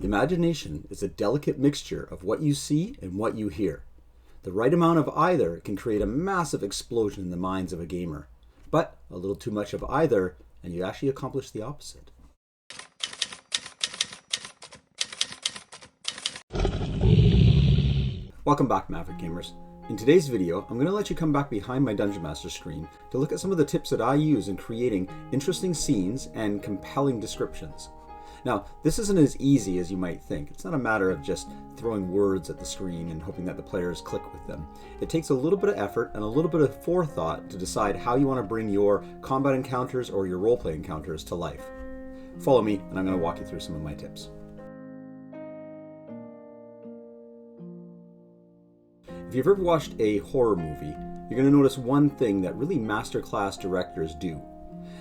Imagination is a delicate mixture of what you see and what you hear. The right amount of either can create a massive explosion in the minds of a gamer, but a little too much of either and you actually accomplish the opposite. Welcome back, Maverick Gamers. In today's video, I'm going to let you come back behind my Dungeon Master screen to look at some of the tips that I use in creating interesting scenes and compelling descriptions. Now, this isn't as easy as you might think. It's not a matter of just throwing words at the screen and hoping that the players click with them. It takes a little bit of effort and a little bit of forethought to decide how you want to bring your combat encounters or your roleplay encounters to life. Follow me, and I'm going to walk you through some of my tips. If you've ever watched a horror movie, you're going to notice one thing that really masterclass directors do.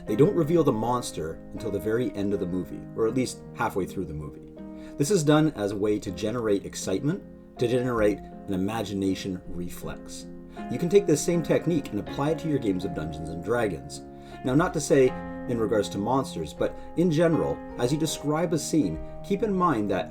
They don't reveal the monster until the very end of the movie, or at least halfway through the movie. This is done as a way to generate excitement, to generate an imagination reflex. You can take this same technique and apply it to your games of Dungeons & Dragons. Now, not to say in regards to monsters, but in general, as you describe a scene, keep in mind that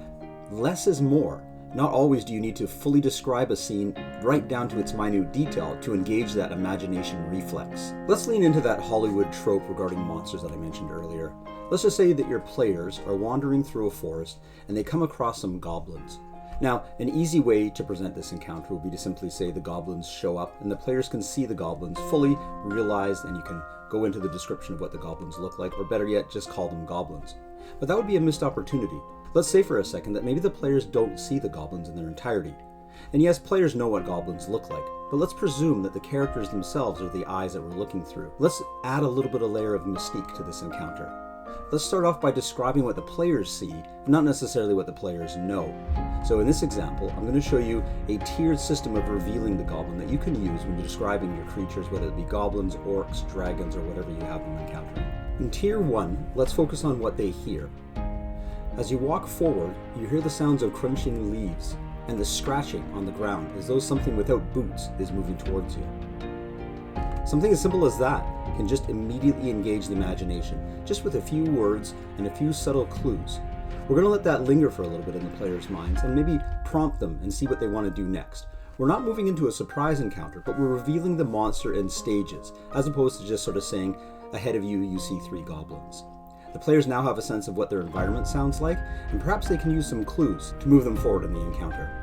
less is more. Not always do you need to fully describe a scene right down to its minute detail to engage that imagination reflex. Let's lean into that Hollywood trope regarding monsters that I mentioned earlier. Let's just say that your players are wandering through a forest and they come across some goblins. Now, an easy way to present this encounter would be to simply say the goblins show up and the players can see the goblins fully realized, and you can go into the description of what the goblins look like, or better yet, just call them goblins. But that would be a missed opportunity. Let's say for a second that maybe the players don't see the goblins in their entirety. And yes, players know what goblins look like, but let's presume that the characters themselves are the eyes that we're looking through. Let's add a little bit of layer of mystique to this encounter. Let's start off by describing what the players see, not necessarily what the players know. So in this example, I'm going to show you a tiered system of revealing the goblin that you can use when you're describing your creatures, whether it be goblins, orcs, dragons, or whatever you have them encountering. In tier 1, let's focus on what they hear. As you walk forward, you hear the sounds of crunching leaves and the scratching on the ground as though something without boots is moving towards you. Something as simple as that can just immediately engage the imagination, just with a few words and a few subtle clues. We're going to let that linger for a little bit in the players' minds and maybe prompt them and see what they want to do next. We're not moving into a surprise encounter, but we're revealing the monster in stages, as opposed to just sort of saying, ahead of you, you see 3 goblins. The players now have a sense of what their environment sounds like, and perhaps they can use some clues to move them forward in the encounter.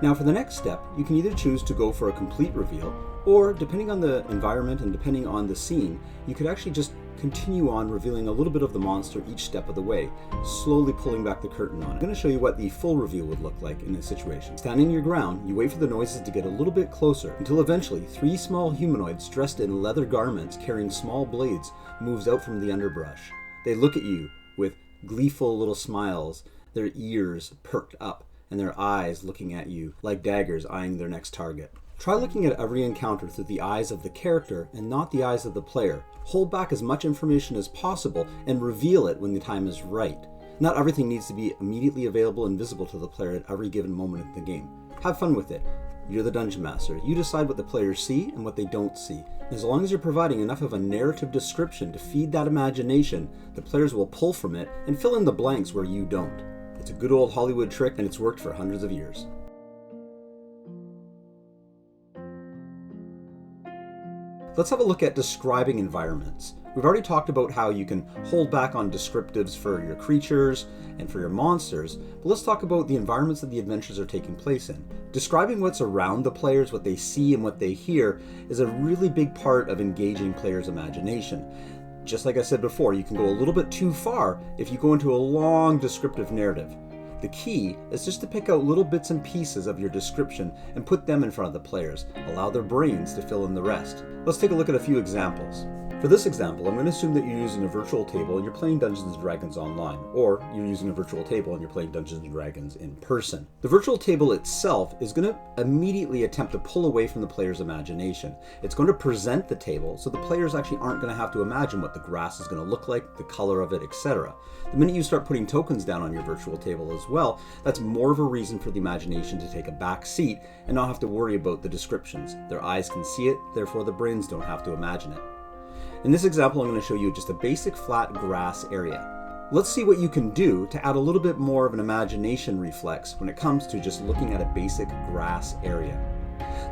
Now for the next step, you can either choose to go for a complete reveal, or depending on the environment and depending on the scene, you could actually just continue on revealing a little bit of the monster each step of the way, slowly pulling back the curtain on it. I'm going to show you what the full reveal would look like in this situation. Standing your ground, you wait for the noises to get a little bit closer, until eventually 3 small humanoids dressed in leather garments carrying small blades moves out from the underbrush. They look at you with gleeful little smiles, their ears perked up, and their eyes looking at you like daggers eyeing their next target. Try looking at every encounter through the eyes of the character and not the eyes of the player. Hold back as much information as possible and reveal it when the time is right. Not everything needs to be immediately available and visible to the player at every given moment in the game. Have fun with it. You're the Dungeon Master. You decide what the players see and what they don't see. As long as you're providing enough of a narrative description to feed that imagination, the players will pull from it and fill in the blanks where you don't. It's a good old Hollywood trick, and it's worked for hundreds of years. Let's have a look at describing environments. We've already talked about how you can hold back on descriptives for your creatures and for your monsters, but let's talk about the environments that the adventures are taking place in. Describing what's around the players, what they see and what they hear, is a really big part of engaging players' imagination. Just like I said before, you can go a little bit too far if you go into a long descriptive narrative. The key is just to pick out little bits and pieces of your description and put them in front of the players. Allow their brains to fill in the rest. Let's take a look at a few examples. For this example, I'm going to assume that you're using a virtual table and you're playing Dungeons & Dragons online, or you're using a virtual table and you're playing Dungeons & Dragons in person. The virtual table itself is going to immediately attempt to pull away from the player's imagination. It's going to present the table so the players actually aren't going to have to imagine what the grass is going to look like, the color of it, etc. The minute you start putting tokens down on your virtual table as well, that's more of a reason for the imagination to take a back seat and not have to worry about the descriptions. Their eyes can see it, therefore the brains don't have to imagine it. In this example, I'm going to show you just a basic flat grass area. Let's see what you can do to add a little bit more of an imagination reflex when it comes to just looking at a basic grass area.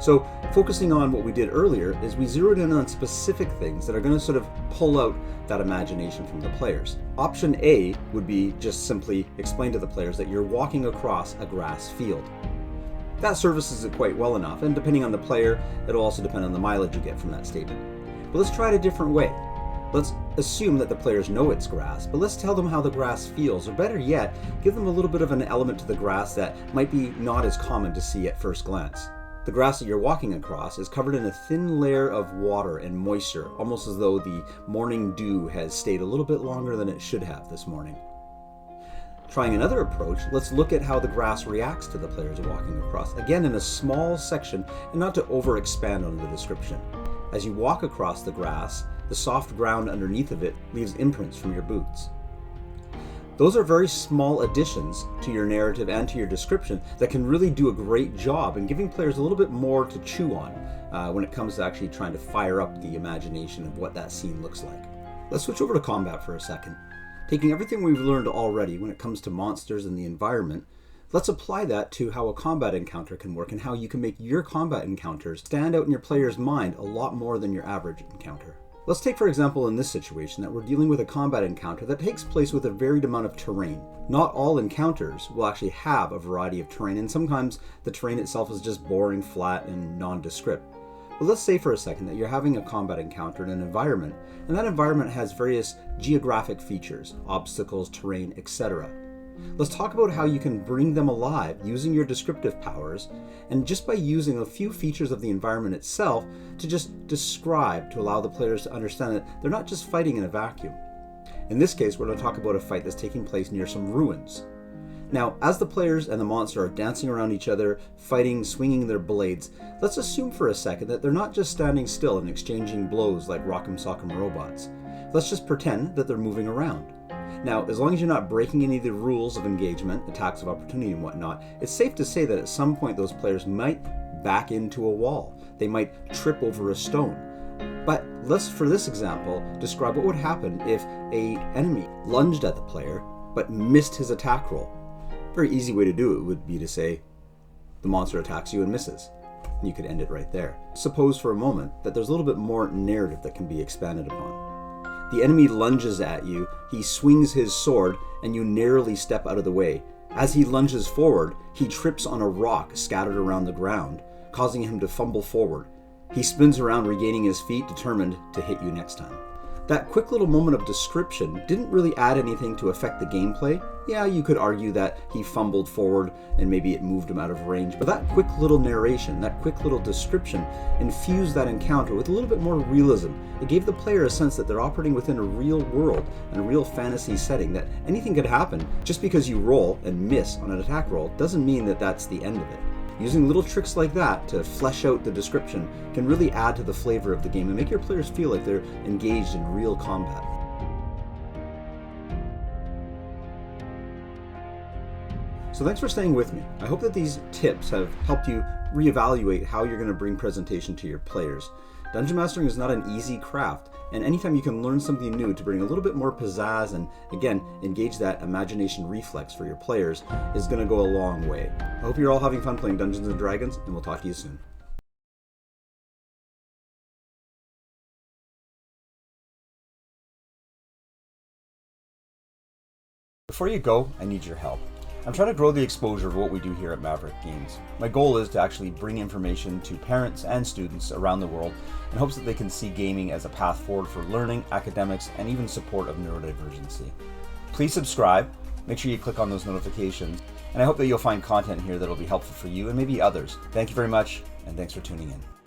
So focusing on what we did earlier is we zeroed in on specific things that are going to sort of pull out that imagination from the players. Option A would be just simply explain to the players that you're walking across a grass field. That services it quite well enough, and depending on the player, it'll also depend on the mileage you get from that statement. But let's try it a different way. Let's assume that the players know it's grass, but let's tell them how the grass feels, or better yet, give them a little bit of an element to the grass that might be not as common to see at first glance. The grass that you're walking across is covered in a thin layer of water and moisture, almost as though the morning dew has stayed a little bit longer than it should have this morning. Trying another approach, let's look at how the grass reacts to the players walking across, again in a small section and not to over-expand on the description. As you walk across the grass, the soft ground underneath of it leaves imprints from your boots. Those are very small additions to your narrative and to your description that can really do a great job in giving players a little bit more to chew on when it comes to actually trying to fire up the imagination of what that scene looks like. Let's switch over to combat for a second. Taking everything we've learned already when it comes to monsters and the environment, let's apply that to how a combat encounter can work and how you can make your combat encounters stand out in your player's mind a lot more than your average encounter. Let's take for example in this situation that we're dealing with a combat encounter that takes place with a varied amount of terrain. Not all encounters will actually have a variety of terrain, and sometimes the terrain itself is just boring, flat, and nondescript. But let's say for a second that you're having a combat encounter in an environment, and that environment has various geographic features, obstacles, terrain, etc. Let's talk about how you can bring them alive using your descriptive powers, and just by using a few features of the environment itself to just describe, to allow the players to understand that they're not just fighting in a vacuum. In this case, we're going to talk about a fight that's taking place near some ruins. Now, as the players and the monster are dancing around each other, fighting, swinging their blades, let's assume for a second that they're not just standing still and exchanging blows like Rock'em Sock'em robots. Let's just pretend that they're moving around. Now, as long as you're not breaking any of the rules of engagement, attacks of opportunity and whatnot, it's safe to say that at some point those players might back into a wall. They might trip over a stone. But let's, for this example, describe what would happen if an enemy lunged at the player but missed his attack roll. A very easy way to do it would be to say, the monster attacks you and misses. And you could end it right there. Suppose for a moment that there's a little bit more narrative that can be expanded upon. The enemy lunges at you, he swings his sword, and you narrowly step out of the way. As he lunges forward, he trips on a rock scattered around the ground, causing him to fumble forward. He spins around, regaining his feet, determined to hit you next time. That quick little moment of description didn't really add anything to affect the gameplay. Yeah, you could argue that he fumbled forward and maybe it moved him out of range, but that quick little narration, that quick little description infused that encounter with a little bit more realism. It gave the player a sense that they're operating within a real world and a real fantasy setting, that anything could happen. Just because you roll and miss on an attack roll doesn't mean that that's the end of it. Using little tricks like that to flesh out the description can really add to the flavor of the game and make your players feel like they're engaged in real combat. So thanks for staying with me. I hope that these tips have helped you reevaluate how you're going to bring presentation to your players. Dungeon mastering is not an easy craft, and anytime you can learn something new to bring a little bit more pizzazz and, again, engage that imagination reflex for your players is going to go a long way. I hope you're all having fun playing Dungeons & Dragons, and we'll talk to you soon. Before you go, I need your help. I'm trying to grow the exposure of what we do here at Maverick Games. My goal is to actually bring information to parents and students around the world in hopes that they can see gaming as a path forward for learning, academics, and even support of neurodivergency. Please subscribe, make sure you click on those notifications, and I hope that you'll find content here that will be helpful for you and maybe others. Thank you very much, and thanks for tuning in.